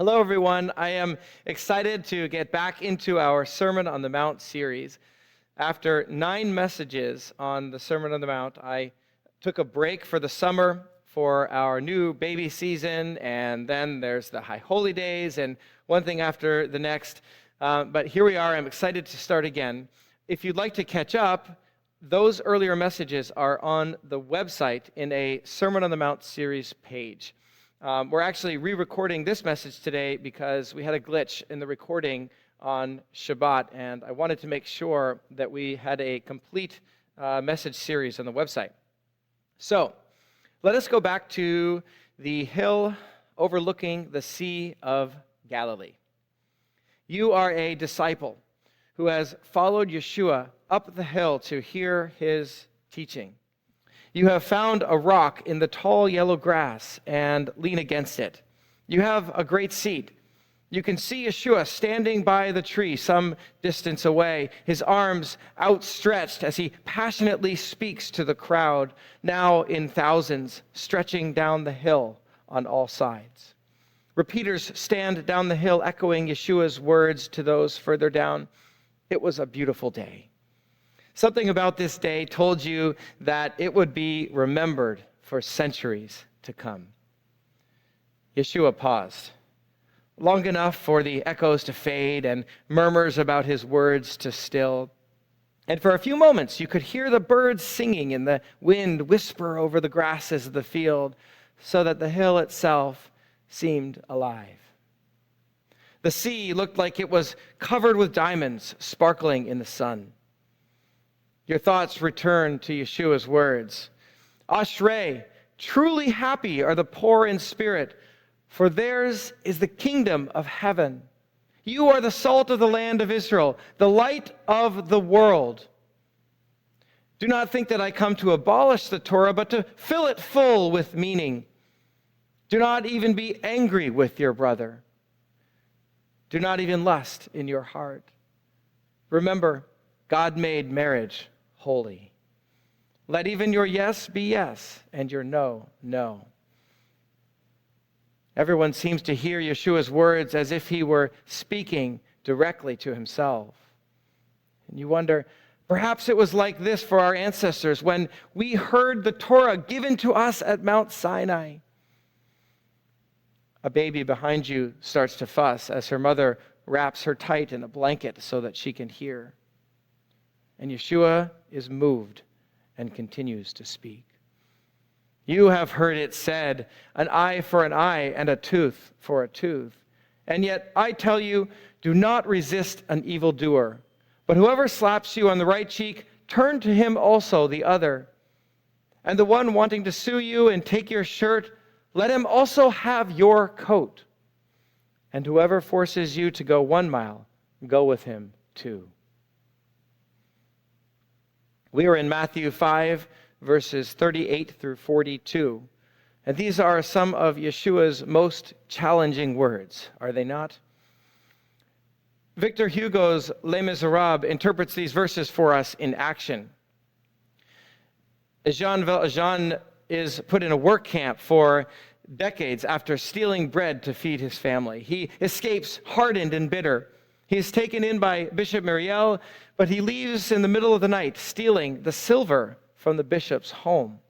Hello, everyone. I am excited to get back into our Sermon on the Mount series. After 9 messages on the Sermon on the Mount, I took a break for the summer for our new baby season, and then there's the High Holy Days, and one thing after the next. But here we are. I'm excited to start again. If you'd like to catch up, those earlier messages are on the website in a Sermon on the Mount series page. We're actually re-recording this message today because we had a glitch in the recording on Shabbat, and I wanted to make sure that we had a complete message series on the website. So, let us go back to the hill overlooking the Sea of Galilee. You are a disciple who has followed Yeshua up the hill to hear his teaching. You have found a rock in the tall yellow grass and lean against it. You have a great seat. You can see Yeshua standing by the tree some distance away, his arms outstretched as he passionately speaks to the crowd, now in thousands, stretching down the hill on all sides. Repeaters stand down the hill echoing Yeshua's words to those further down. It was a beautiful day. Something about this day told you that it would be remembered for centuries to come. Yeshua paused, long enough for the echoes to fade and murmurs about his words to still. And for a few moments, you could hear the birds singing and the wind whisper over the grasses of the field, so that the hill itself seemed alive. The sea looked like it was covered with diamonds sparkling in the sun. Your thoughts return to Yeshua's words. Ashrei, truly happy are the poor in spirit, for theirs is the kingdom of heaven. You are the salt of the land of Israel, the light of the world. Do not think that I come to abolish the Torah, but to fill it full with meaning. Do not even be angry with your brother. Do not even lust in your heart. Remember, God made marriage holy. Let even your yes be yes, and your no, no. Everyone seems to hear Yeshua's words as if he were speaking directly to himself. And you wonder, perhaps it was like this for our ancestors when we heard the Torah given to us at Mount Sinai. A baby behind you starts to fuss as her mother wraps her tight in a blanket so that she can hear. And Yeshua is moved and continues to speak. You have heard it said, an eye for an eye and a tooth for a tooth. And yet I tell you, do not resist an evildoer. But whoever slaps you on the right cheek, turn to him also the other. And the one wanting to sue you and take your shirt, let him also have your coat. And whoever forces you to go 1 mile, go with him 2. We are in Matthew 5, verses 38 through 42. And these are some of Yeshua's most challenging words, are they not? Victor Hugo's Les Miserables interprets these verses for us in action. Jean Valjean is put in a work camp for decades after stealing bread to feed his family. He escapes hardened and bitter. He is taken in by Bishop Muriel, but he leaves in the middle of the night, stealing the silver from the bishop's home.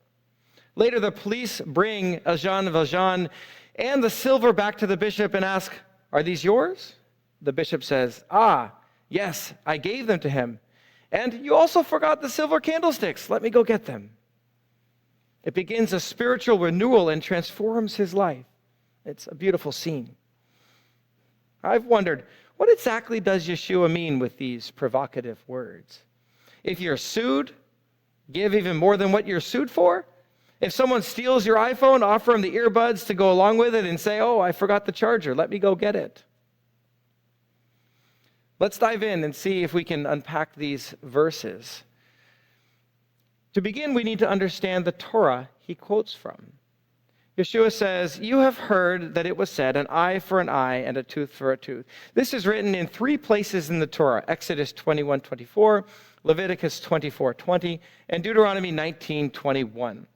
Later, the police bring Jean Valjean and the silver back to the bishop and ask, "Are these yours?" The bishop says, "Ah, yes, I gave them to him. And you also forgot the silver candlesticks. Let me go get them." It begins a spiritual renewal and transforms his life. It's a beautiful scene. I've wondered, what exactly does Yeshua mean with these provocative words? If you're sued, give even more than what you're sued for? If someone steals your iPhone, offer them the earbuds to go along with it and say, "Oh, I forgot the charger. Let me go get it." Let's dive in and see if we can unpack these verses. To begin, we need to understand the Torah he quotes from. Yeshua says, "You have heard that it was said, an eye for an eye and a tooth for a tooth." This is written in 3 places in the Torah: Exodus 21:24, Leviticus 24:20, and Deuteronomy 19:21.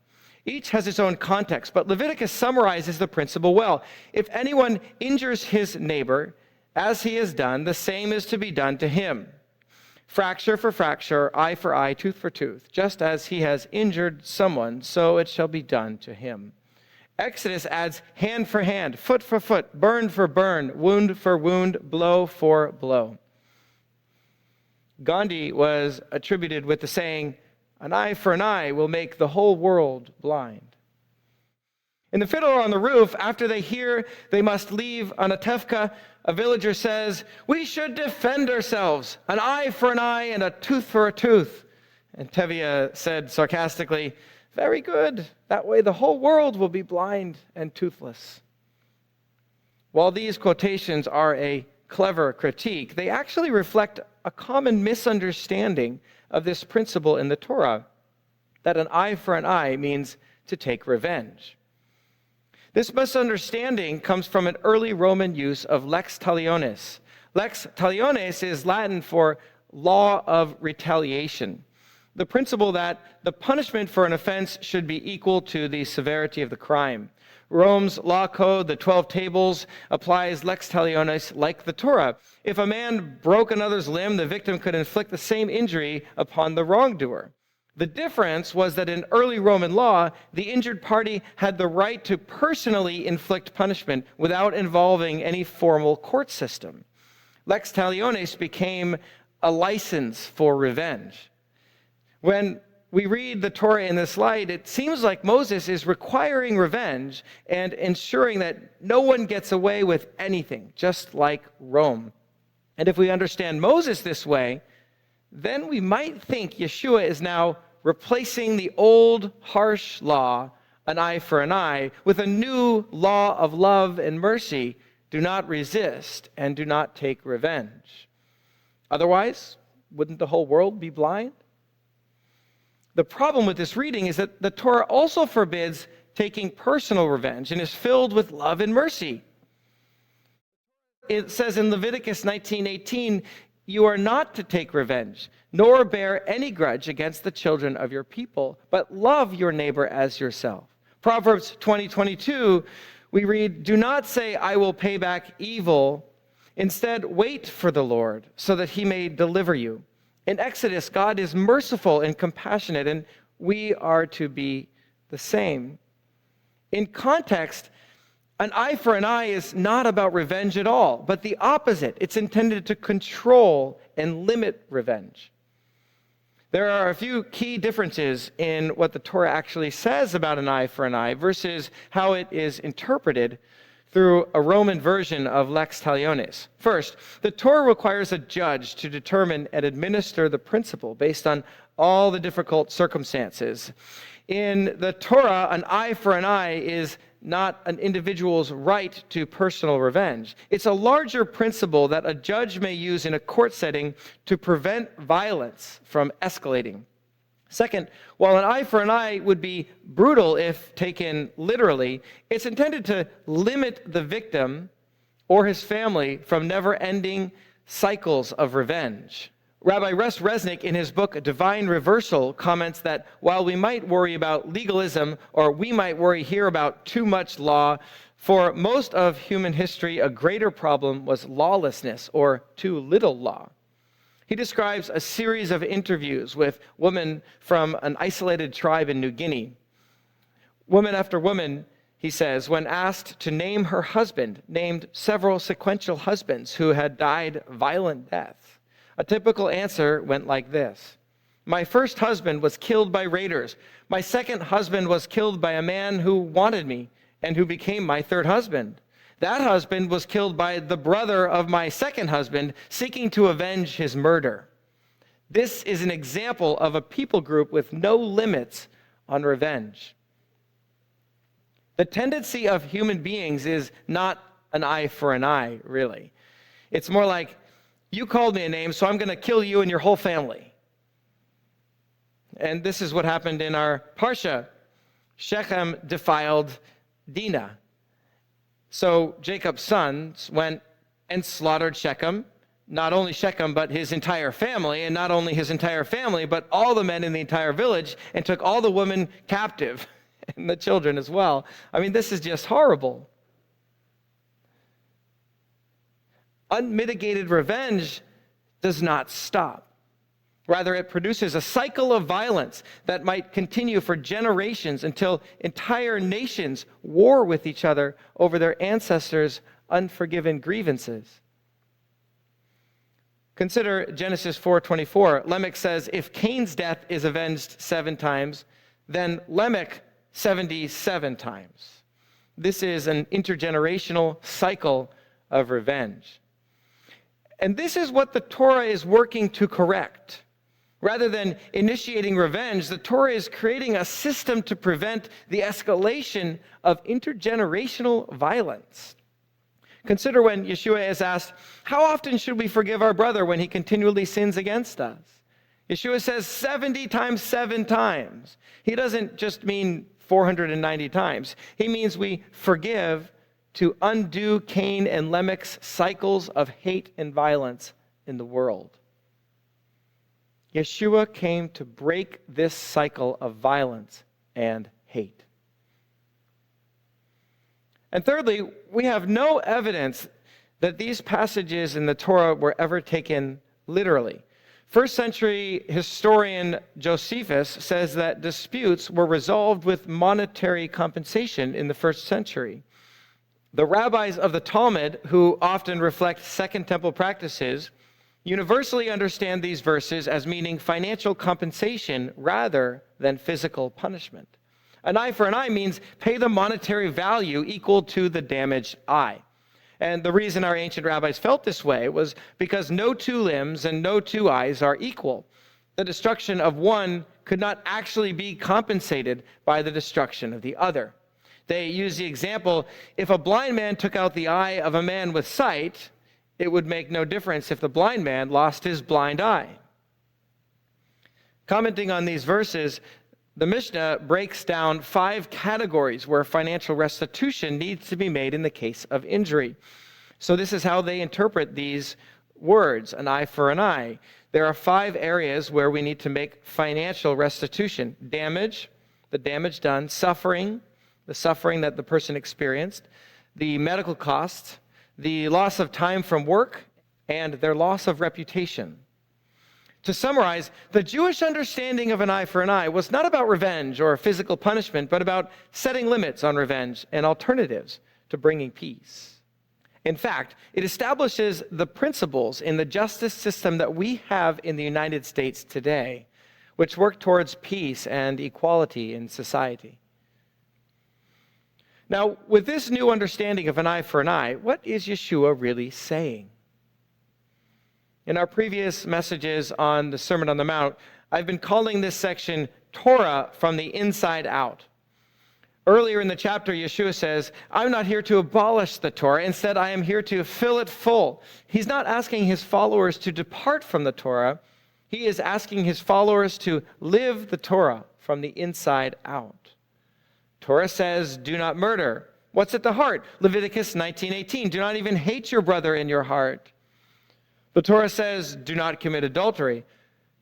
Each has its own context, but Leviticus summarizes the principle well. If anyone injures his neighbor, as he has done, the same is to be done to him. Fracture for fracture, eye for eye, tooth for tooth. Just as he has injured someone, so it shall be done to him. Exodus adds hand for hand, foot for foot, burn for burn, wound for wound, blow for blow. Gandhi was attributed with the saying, "An eye for an eye will make the whole world blind." In the Fiddler on the Roof, after they hear they must leave Anatevka, a villager says, "We should defend ourselves, an eye for an eye and a tooth for a tooth." And Tevye said sarcastically, "Very good. That way the whole world will be blind and toothless." While these quotations are a clever critique, they actually reflect a common misunderstanding of this principle in the Torah, that an eye for an eye means to take revenge. This misunderstanding comes from an early Roman use of lex talionis. Lex talionis is Latin for law of retaliation, the principle that the punishment for an offense should be equal to the severity of the crime. Rome's law code, the 12 tables, applies lex talionis like the Torah. If a man broke another's limb, the victim could inflict the same injury upon the wrongdoer. The difference was that in early Roman law, the injured party had the right to personally inflict punishment without involving any formal court system. Lex talionis became a license for revenge. When we read the Torah in this light, it seems like Moses is requiring revenge and ensuring that no one gets away with anything, just like Rome. And if we understand Moses this way, then we might think Yeshua is now replacing the old harsh law, an eye for an eye, with a new law of love and mercy. Do not resist and do not take revenge. Otherwise, wouldn't the whole world be blind? The problem with this reading is that the Torah also forbids taking personal revenge and is filled with love and mercy. It says in Leviticus 19:18, "You are not to take revenge, nor bear any grudge against the children of your people, but love your neighbor as yourself." Proverbs 20:22, we read, "Do not say, 'I will pay back evil.' Instead, wait for the Lord, so that he may deliver you." In Exodus, God is merciful and compassionate, and we are to be the same. In context, an eye for an eye is not about revenge at all, but the opposite. It's intended to control and limit revenge. There are a few key differences in what the Torah actually says about an eye for an eye versus how it is interpreted through a Roman version of lex talionis. First, the Torah requires a judge to determine and administer the principle based on all the difficult circumstances. In the Torah, an eye for an eye is not an individual's right to personal revenge. It's a larger principle that a judge may use in a court setting to prevent violence from escalating. Second, while an eye for an eye would be brutal if taken literally, it's intended to limit the victim or his family from never-ending cycles of revenge. Rabbi Russ Resnick, in his book Divine Reversal, comments that while we might worry about legalism, or we might worry here about too much law, for most of human history, a greater problem was lawlessness, or too little law. He describes a series of interviews with women from an isolated tribe in New Guinea. Woman after woman, he says, when asked to name her husband, named several sequential husbands who had died violent deaths. A typical answer went like this: "My first husband was killed by raiders. My second husband was killed by a man who wanted me and who became my third husband. That husband was killed by the brother of my second husband, seeking to avenge his murder." This is an example of a people group with no limits on revenge. The tendency of human beings is not an eye for an eye, really. It's more like, you called me a name, so I'm going to kill you and your whole family. And this is what happened in our Parsha. Shechem defiled Dinah. So Jacob's sons went and slaughtered Shechem, not only Shechem, but his entire family, and not only his entire family, but all the men in the entire village, and took all the women captive and the children as well. I mean, this is just horrible. Unmitigated revenge does not stop. Rather, it produces a cycle of violence that might continue for generations until entire nations war with each other over their ancestors' unforgiven grievances. Consider Genesis 4:24. Lamech says, if Cain's death is avenged 7 times, then Lamech 77 times. This is an intergenerational cycle of revenge. And this is what the Torah is working to correct. Rather than initiating revenge, the Torah is creating a system to prevent the escalation of intergenerational violence. Consider when Yeshua is asked, how often should we forgive our brother when he continually sins against us? Yeshua says 70 times 7 times. He doesn't just mean 490 times. He means we forgive to undo Cain and Lamech's cycles of hate and violence in the world. Yeshua came to break this cycle of violence and hate. And thirdly, we have no evidence that these passages in the Torah were ever taken literally. First century historian Josephus says that disputes were resolved with monetary compensation in the first century. The rabbis of the Talmud, who often reflect Second Temple practices, universally understand these verses as meaning financial compensation rather than physical punishment. An eye for an eye means pay the monetary value equal to the damaged eye. And the reason our ancient rabbis felt this way was because no 2 limbs and no 2 eyes are equal. The destruction of one could not actually be compensated by the destruction of the other. They use the example, if a blind man took out the eye of a man with sight, it would make no difference if the blind man lost his blind eye. Commenting on these verses, the Mishnah breaks down 5 categories where financial restitution needs to be made in the case of injury. So this is how they interpret these words, an eye for an eye. There are 5 areas where we need to make financial restitution. Damage, the damage done, suffering, the suffering that the person experienced, the medical costs, the loss of time from work, and their loss of reputation. To summarize, the Jewish understanding of an eye for an eye was not about revenge or physical punishment, but about setting limits on revenge and alternatives to bringing peace. In fact, it establishes the principles in the justice system that we have in the United States today, which work towards peace and equality in society. Now, with this new understanding of an eye for an eye, what is Yeshua really saying? In our previous messages on the Sermon on the Mount, I've been calling this section Torah from the inside out. Earlier in the chapter, Yeshua says, I'm not here to abolish the Torah. Instead, I am here to fill it full. He's not asking his followers to depart from the Torah. He is asking his followers to live the Torah from the inside out. Torah says, do not murder. What's at the heart? Leviticus 19:18. Do not even hate your brother in your heart. The Torah says, do not commit adultery.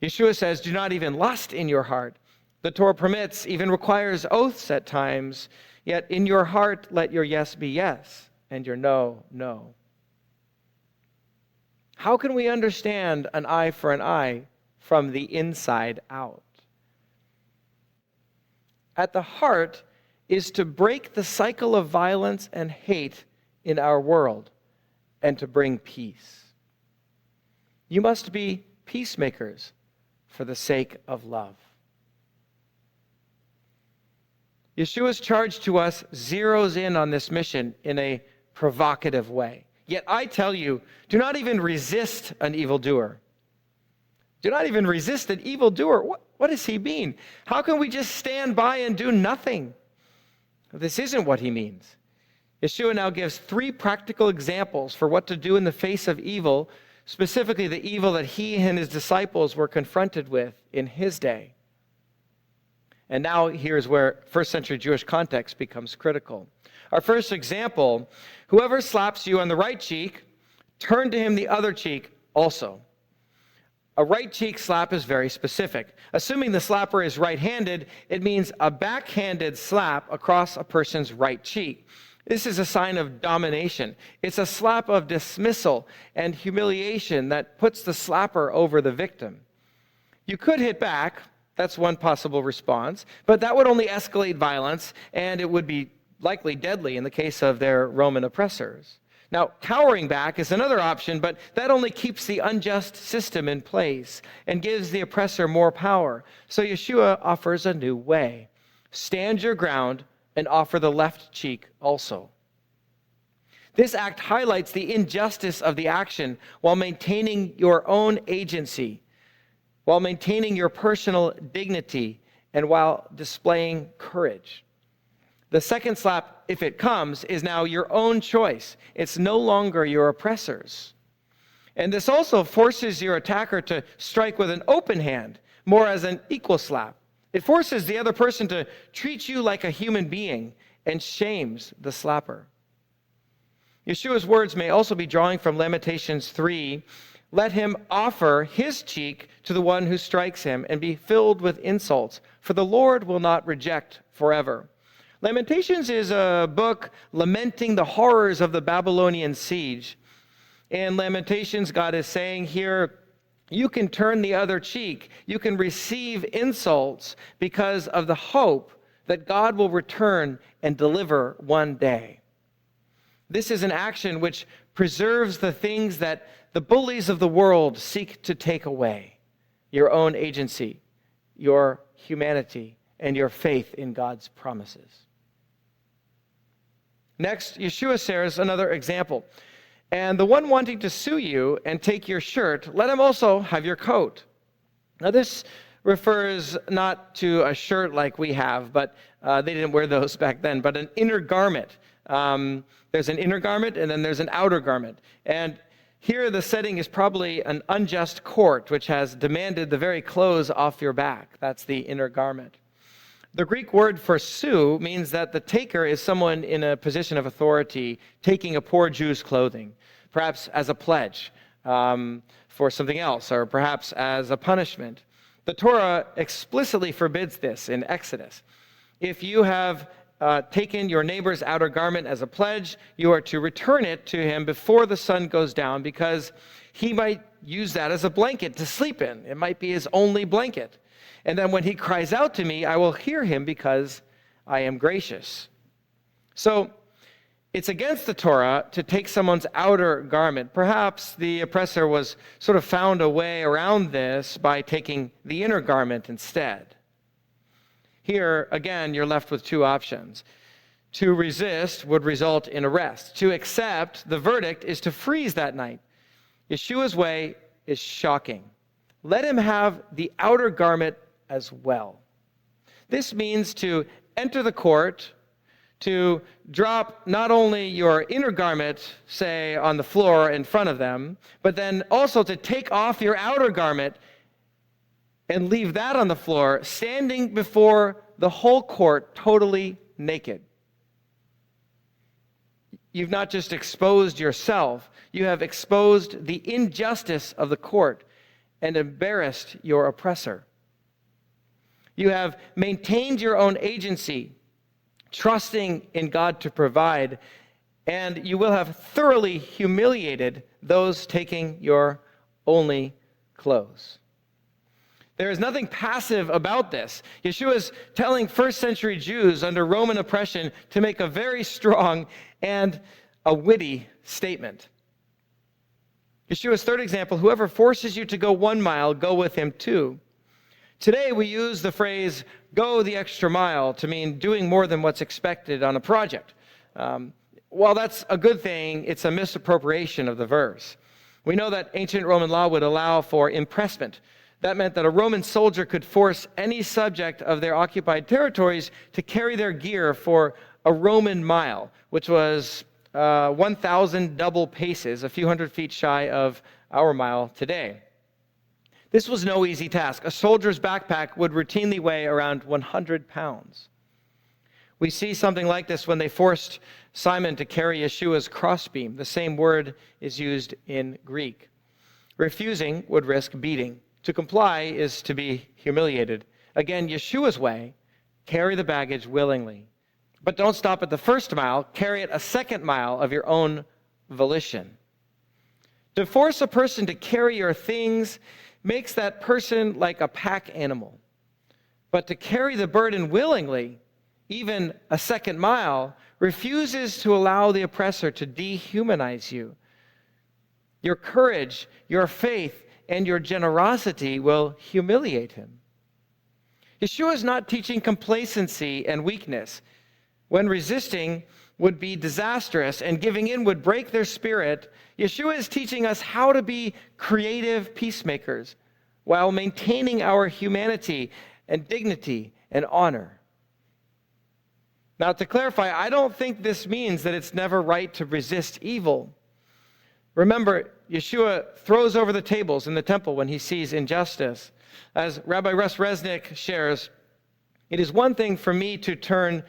Yeshua says, do not even lust in your heart. The Torah permits, even requires oaths at times, yet in your heart let your yes be yes, and your no, no. How can we understand an eye for an eye from the inside out? At the heart is to break the cycle of violence and hate in our world and to bring peace. You must be peacemakers for the sake of love. Yeshua's charge to us zeroes in on this mission in a provocative way. Yet I tell you, do not even resist an evildoer. Do not even resist an evildoer. What does he mean? How can we just stand by and do nothing? This isn't what he means. Yeshua now gives 3 practical examples for what to do in the face of evil, specifically the evil that he and his disciples were confronted with in his day. And now here's where first century Jewish context becomes critical. Our first example, whoever slaps you on the right cheek, turn to him the other cheek also. A right cheek slap is very specific. Assuming the slapper is right-handed, it means a backhanded slap across a person's right cheek. This is a sign of domination. It's a slap of dismissal and humiliation that puts the slapper over the victim. You could hit back. That's one possible response. But that would only escalate violence, and it would be likely deadly in the case of their Roman oppressors. Now, cowering back is another option, but that only keeps the unjust system in place and gives the oppressor more power. So Yeshua offers a new way. Stand your ground and offer the left cheek also. This act highlights the injustice of the action while maintaining your own agency, while maintaining your personal dignity, and while displaying courage. The second slap, if it comes, is now your own choice. It's no longer your oppressor's. And this also forces your attacker to strike with an open hand, more as an equal slap. It forces the other person to treat you like a human being and shames the slapper. Yeshua's words may also be drawing from Lamentations 3. Let him offer his cheek to the one who strikes him and be filled with insults, for the Lord will not reject forever. Lamentations is a book lamenting the horrors of the Babylonian siege. In Lamentations, God is saying here, you can turn the other cheek. You can receive insults because of the hope that God will return and deliver one day. This is an action which preserves the things that the bullies of the world seek to take away: your own agency, your humanity, and your faith in God's promises. Next, Yeshua shares another example. And the one wanting to sue you and take your shirt, let him also have your coat. Now this refers not to a shirt like we have, but they didn't wear those back then, but an inner garment. There's an inner garment and then there's an outer garment. And here the setting is probably an unjust court, which has demanded the very clothes off your back. That's the inner garment. The Greek word for sue means that the taker is someone in a position of authority taking a poor Jew's clothing, perhaps as a pledge for something else, or perhaps as a punishment. The Torah explicitly forbids this in Exodus. If you have taken your neighbor's outer garment as a pledge, you are to return it to him before the sun goes down, because he might use that as a blanket to sleep in. It might be his only blanket. And then when he cries out to me, I will hear him because I am gracious. So it's against the Torah to take someone's outer garment. Perhaps the oppressor was sort of found a way around this by taking the inner garment instead. Here, again, you're left with two options. To resist would result in arrest. To accept the verdict is to freeze that night. Yeshua's way is shocking. Let him have the outer garment as well. This means to enter the court, to drop not only your inner garment, say, on the floor in front of them, but then also to take off your outer garment and leave that on the floor, standing before the whole court totally naked. You've not just exposed yourself, you have exposed the injustice of the court and embarrassed your oppressor. You have maintained your own agency, trusting in God to provide, and you will have thoroughly humiliated those taking your only clothes. There is nothing passive about this. Yeshua is telling first century Jews under Roman oppression to make a very strong and a witty statement. Yeshua's third example, whoever forces you to go 1 mile, go with him 2. Today we use the phrase, go the extra mile, to mean doing more than what's expected on a project. While that's a good thing, it's a misappropriation of the verse. We know that ancient Roman law would allow for impressment. That meant that a Roman soldier could force any subject of their occupied territories to carry their gear for a Roman mile, which was 1,000 double paces, a few hundred feet shy of our mile today. This was no easy task. A soldier's backpack would routinely weigh around 100 pounds. We see something like this when they forced Simon to carry Yeshua's crossbeam. The same word is used in Greek. Refusing would risk beating. To comply is to be humiliated. Again, Yeshua's way, carry the baggage willingly. But don't stop at the first mile, carry it a second mile of your own volition. To force a person to carry your things makes that person like a pack animal. But to carry the burden willingly, even a second mile, refuses to allow the oppressor to dehumanize you. Your courage, your faith, and your generosity will humiliate him. Yeshua is not teaching complacency and weakness. When resisting would be disastrous and giving in would break their spirit, Yeshua is teaching us how to be creative peacemakers while maintaining our humanity and dignity and honor. Now, to clarify, I don't think this means that it's never right to resist evil. Remember, Yeshua throws over the tables in the temple when he sees injustice. As Rabbi Russ Resnick shares, it is one thing for me to turn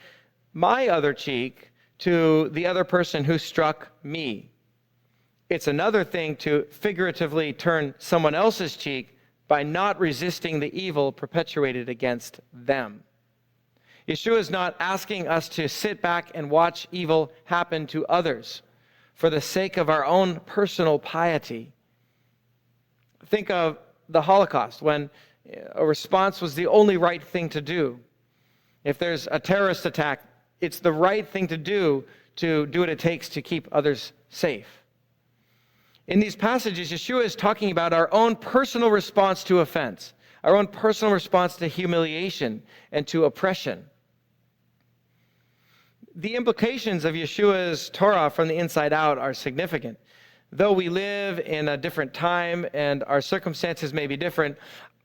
my other cheek to the other person who struck me. It's another thing to figuratively turn someone else's cheek by not resisting the evil perpetuated against them. Yeshua is not asking us to sit back and watch evil happen to others for the sake of our own personal piety. Think of the Holocaust, when a response was the only right thing to do. If there's a terrorist attack, it's the right thing to do what it takes to keep others safe. In these passages, Yeshua is talking about our own personal response to offense, our own personal response to humiliation and to oppression. The implications of Yeshua's Torah from the inside out are significant. Though we live in a different time and our circumstances may be different,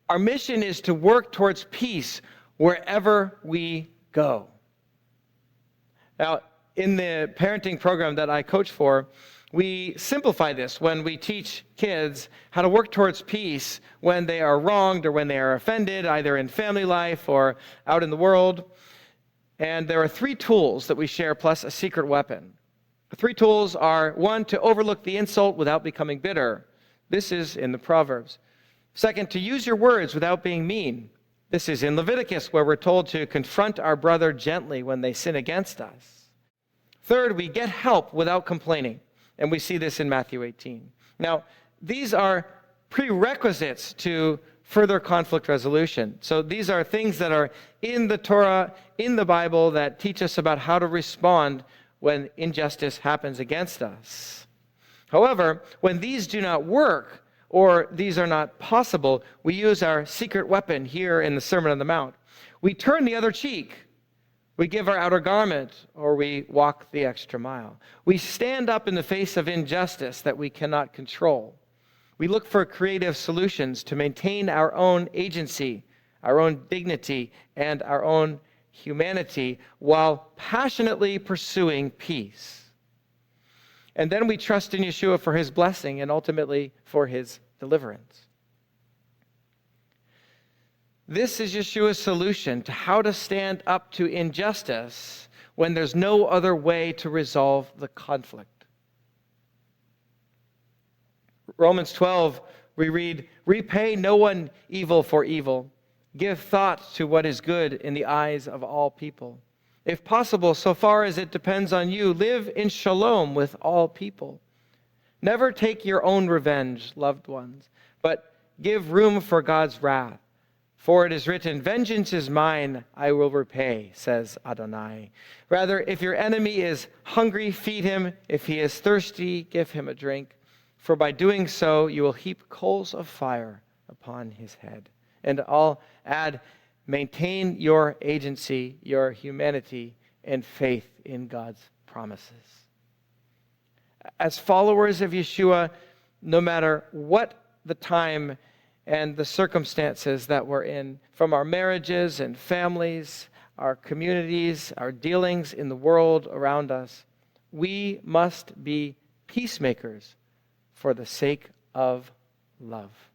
our mission is to work towards peace wherever we go. Now, in the parenting program that I coach for, we simplify this when we teach kids how to work towards peace when they are wronged or when they are offended, either in family life or out in the world. And there are 3 tools that we share, plus a secret weapon. The 3 tools are: 1, to overlook the insult without becoming bitter. This is in the Proverbs. 2, to use your words without being mean. This is in Leviticus, where we're told to confront our brother gently when they sin against us. 3, we get help without complaining. And we see this in Matthew 18. Now, these are prerequisites to further conflict resolution. So these are things that are in the Torah, in the Bible, that teach us about how to respond when injustice happens against us. However, when these do not work, or these are not possible, we use our secret weapon here in the Sermon on the Mount. We turn the other cheek. We give our outer garment, or we walk the extra mile. We stand up in the face of injustice that we cannot control. We look for creative solutions to maintain our own agency, our own dignity, and our own humanity while passionately pursuing peace. And then we trust in Yeshua for his blessing and ultimately for his deliverance. This is Yeshua's solution to how to stand up to injustice when there's no other way to resolve the conflict. Romans 12, we read, "Repay no one evil for evil. Give thought to what is good in the eyes of all people. If possible, so far as it depends on you, live in shalom with all people. Never take your own revenge, loved ones, but give room for God's wrath. For it is written, 'Vengeance is mine, I will repay,' says Adonai. Rather, if your enemy is hungry, feed him. If he is thirsty, give him a drink. For by doing so, you will heap coals of fire upon his head." And I'll add, maintain your agency, your humanity, and faith in God's promises. As followers of Yeshua, no matter what the time and the circumstances that we're in, from our marriages and families, our communities, our dealings in the world around us, we must be peacemakers for the sake of love.